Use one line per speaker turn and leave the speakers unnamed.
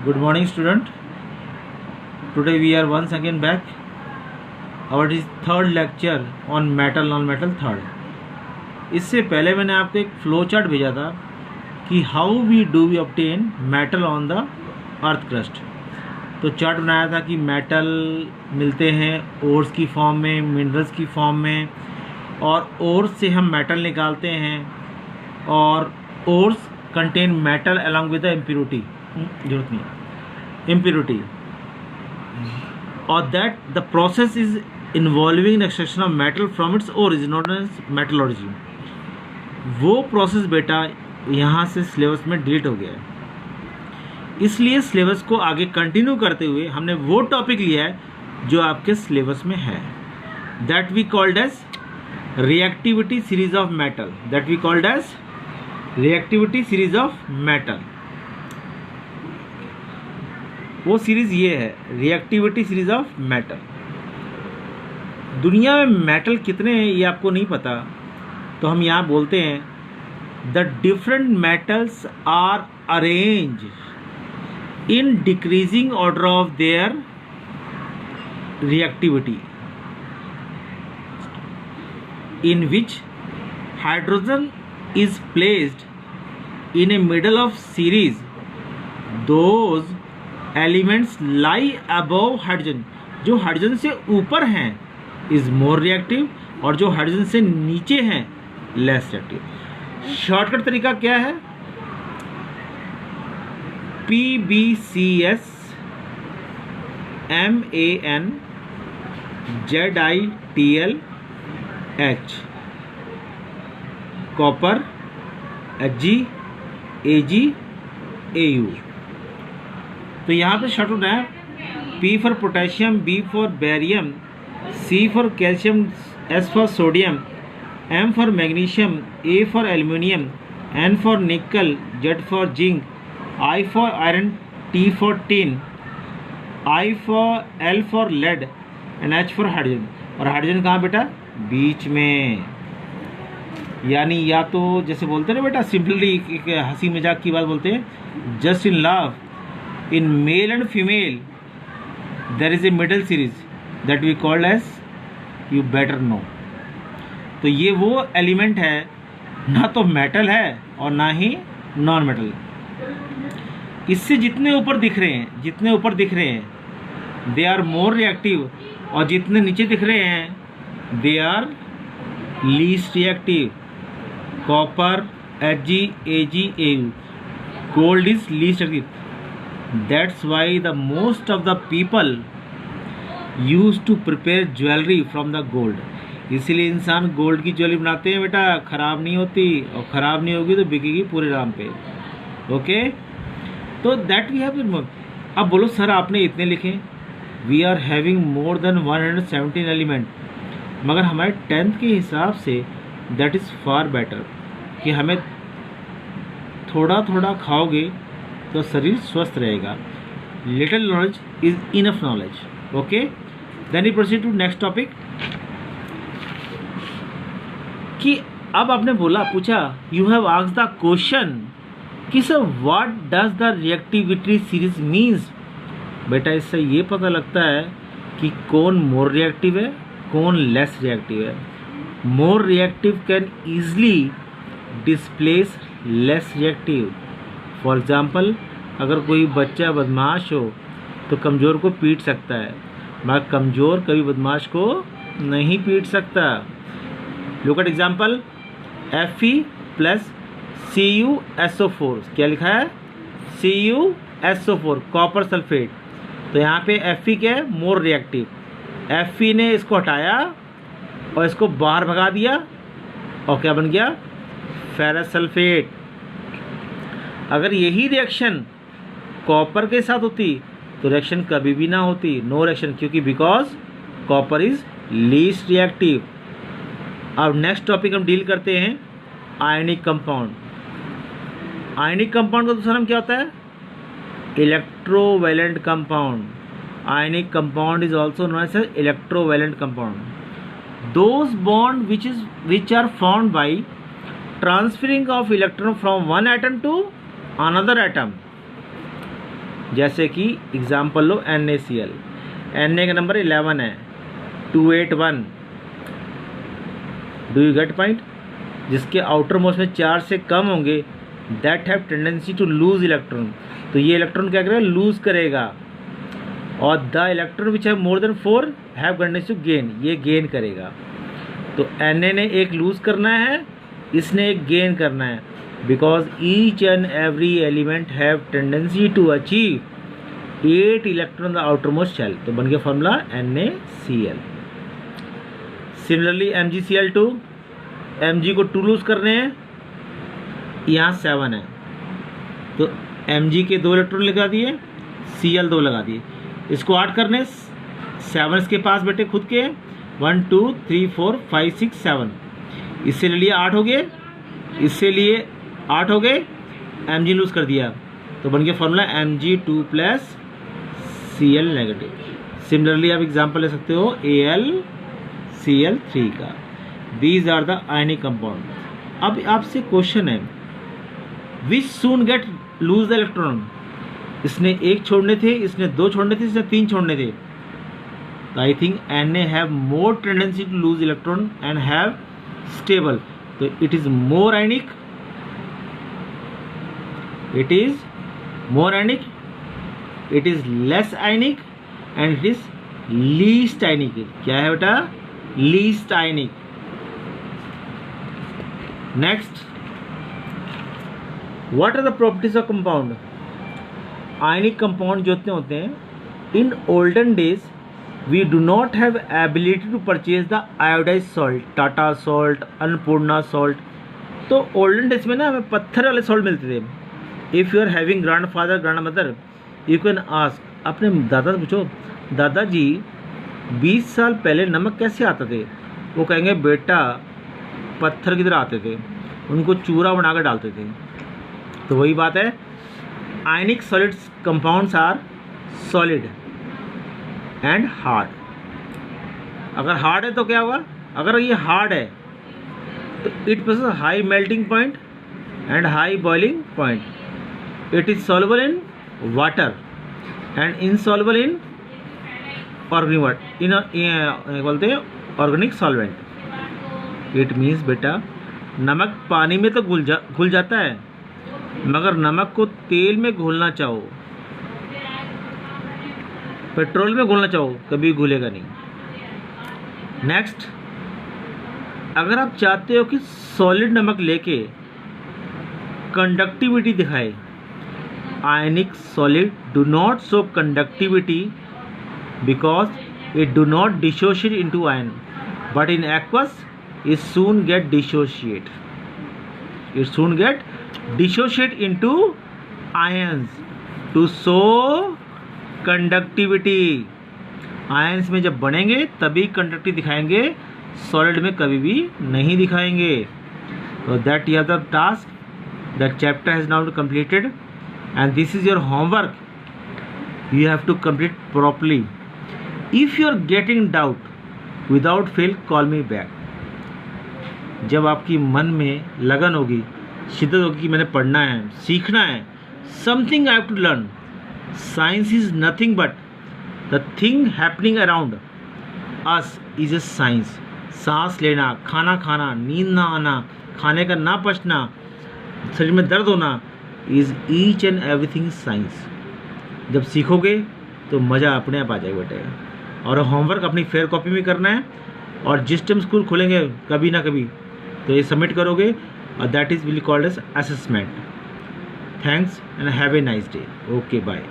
Good morning, student. Today we are once again back. Our third lecture on metal, non-metal third. इससे पहले मैंने आपको एक flow chart भेजा था कि how we do we obtain metal on the earth crust. तो chart बनाया था कि मेटल मिलते हैं ओर्स की फॉर्म में, मिनरल्स की फॉर्म में, और ओर्स से हम मेटल निकालते हैं, और ores contain metal along with the impurity, जरूरत नहीं इम्प्योरिटी, और that the process is involving extraction of metal from its origin, known as metallurgy. वो प्रोसेस बेटा यहाँ से सिलेबस में डिलीट हो गया है, इसलिए सिलेबस को आगे कंटिन्यू करते हुए हमने वो टॉपिक लिया है जो आपके सिलेबस में है, that we called as reactivity series of metal, that we called as reactivity series of metal. वो सीरीज ये है, रिएक्टिविटी सीरीज ऑफ मेटल। दुनिया में मेटल कितने हैं ये आपको नहीं पता, तो हम यहाँ बोलते हैं the different metals are arrange in decreasing order of their reactivity, in which hydrogen is placed in a middle of series. Those elements lie above hydrogen, जो हाइड्रोजन से ऊपर हैं is more reactive, और जो हाइड्रोजन से नीचे हैं less reactive। Shortcut तरीका क्या है? PbCS MAN ZITL H, copper Hg Ag Au। तो यहाँ पे शॉर्ट है P for potassium, B for barium, C for calcium, S for sodium, M for magnesium, A for aluminium, N for nickel, Z for zinc, I for iron, T for tin, L for lead, and H for hydrogen. और hydrogen कहाँ बेटा? बीच में। यानी या तो जैसे बोलते हैं ना बेटा, सिंपली एक हंसी मजाक की बात बोलते हैं, just in love in male and female there is a middle series that we called as you better know. तो ये वो एलिमेंट है, ना तो मेटल है और ना ही नॉन मेटल। इससे जितने ऊपर दिख रहे हैं दे आर मोर रिएक्टिव, और जितने नीचे दिख रहे हैं they are least reactive. Copper Hg Ag Au, gold is least reactive. That's why the most of the people use to prepare jewellery from the gold. इसीलिए इंसान गोल्ड की jewellery बनाते हैं बेटा, खराब नहीं होती, और खराब नहीं होगी तो बिकेगी पूरे दाम पे। ओके, तो दैट वी हैव। अब बोलो सर आपने इतने लिखे, we are having more than 117 element, मगर हमारे 10th के हिसाब say that is far better कि हमें थोड़ा थोड़ा खाओगे तो शरीर स्वस्थ रहेगा। Little knowledge is enough knowledge. Okay, then you proceed to next topic. कि अब आपने पूछा you have asked the question कि sir what does the reactivity series means. बेटा इससे ये पता लगता है कि कौन मोर रिएक्टिव है, कौन लेस रिएक्टिव है। More reactive can easily displace less reactive. For example, अगर कोई बच्चा बदमाश हो तो कमज़ोर को पीट सकता है, मगर कमज़ोर कभी बदमाश को नहीं पीट सकता। Look at example, Fe plus CuSO4, क्या लिखा है? CuSO4, copper sulphate. तो यहाँ पे Fe क्या है? More reactive. Fe ने इसको हटाया और इसको बाहर भगा दिया, और क्या बन गया? Ferrous sulphate. अगर यही रिएक्शन कॉपर के साथ होती तो रिएक्शन कभी भी ना होती, नो रिएक्शन, क्योंकि because copper is least reactive. अब नेक्स्ट टॉपिक हम डील करते हैं आयनिक कंपाउंड। आयनिक कंपाउंड का दूसरा नाम क्या होता है? Electrovalent compound. Ionic compound is also known as electrovalent compound. Those bond which are formed by transferring of electron from one atom to another atom जैसे कि एग्जाम्पल लो NaCl, Na का नंबर 11 है, 281, डू यू गेट पॉइंट। जिसके outer most में 4 से कम होंगे that have tendency to lose electron, तो ये इलेक्ट्रॉन क्या करेगा, लूज करेगा। और the electron which have more than 4 have tendency to gain, ये गेन करेगा। तो Na ने एक लूज करना है, इसने एक गेन करना है, because each and every element have tendency to achieve 8 electron the outer most shell. तो बन गया formula NaCl। Similarly MgCl2, Mg को 2 लूज करने हैं, यहाँ 7 है, तो Mg के 2 इलेक्ट्रॉन लगा दिए, Cl 2 लगा दिए। इसको 8 करने, 7 इसके पास बैठे खुद के, 1 2 3 4 5 6 7, इससे ले लिया 8 हो गए, इससे लिए 8 हो गए, Mg लूज कर दिया, तो बन गया formula Mg2 plus Cl negative. Similarly आप एग्जाम्पल ले सकते हो AlCl3 का। These are the ionic compound. अब आपसे क्वेश्चन है, which soon get lose the electron. इसने 1 छोड़ने थे, इसने 2 छोड़ने थे, इसने 3 छोड़ने थे, तो I think Na have more tendency to lose electron and have stable, तो it is more ionic, it is more ionic, it is less ionic and it is least ionic. क्या है बेटा, least ionic. Next, what are the properties of compound. Ionic compound जो होते हैं, in olden days we do not have ability to purchase the iodise salt, Tata salt, Annapurna salt. तो olden days में ना हमें पत्थर वाले सॉल्ट मिलते थे। If you are having grandfather grandmother, you can ask, अपने दादा से पूछो, दादाजी 20 साल पहले नमक कैसे आते थे। वो कहेंगे बेटा पत्थर की तरह आते थे, उनको चूरा बना कर डालते थे। तो वही बात है, ionic solids compounds are solid and hard. अगर हार्ड है तो क्या हुआ, अगर ये हार्ड है तो it possess high melting point and high boiling point. It is soluble in water and insoluble in organic, बोलते हैं ऑर्गेनिक सॉल्वेंट। इट मीन्स बेटा नमक पानी में तो घुल जाता है, मगर नमक को तेल में घोलना चाहो, पेट्रोल में घोलना चाहो, कभी घुलेगा नहीं। नेक्स्ट, अगर आप चाहते हो कि सॉलिड नमक लेके कंडक्टिविटी दिखाए, आयनिक solid do not show conductivity because it do not dissociate into ion, but in aqueous it soon get dissociate, it soon get dissociate into ions to show conductivity। Ions में जब बनेंगे तभी conductive दिखाएंगे, solid में कभी भी नहीं दिखाएंगे। तो that is the task, that chapter has now completed and this is your homework, you have to complete properly। if you are getting doubt, without fail call me back। जब आपकी मन में लगन होगी, शिद्दत होगी कि मैंने पढ़ना है, सीखना है, something I have to learn. Science is nothing but the thing happening around us is a science. सांस लेना, खाना खाना, नींद ना आना, खाने का ना पचना, शरीर में दर्द होना, is each and everything science. जब सीखोगे तो मज़ा अपने आप आ जाएगा बेटे। और होमवर्क अपनी फेयर कॉपी में करना है, और जिस टाइम स्कूल खुलेंगे कभी ना कभी तो ये सबमिट करोगे, और that is will called as assessment. Thanks and have a nice day. Okay bye.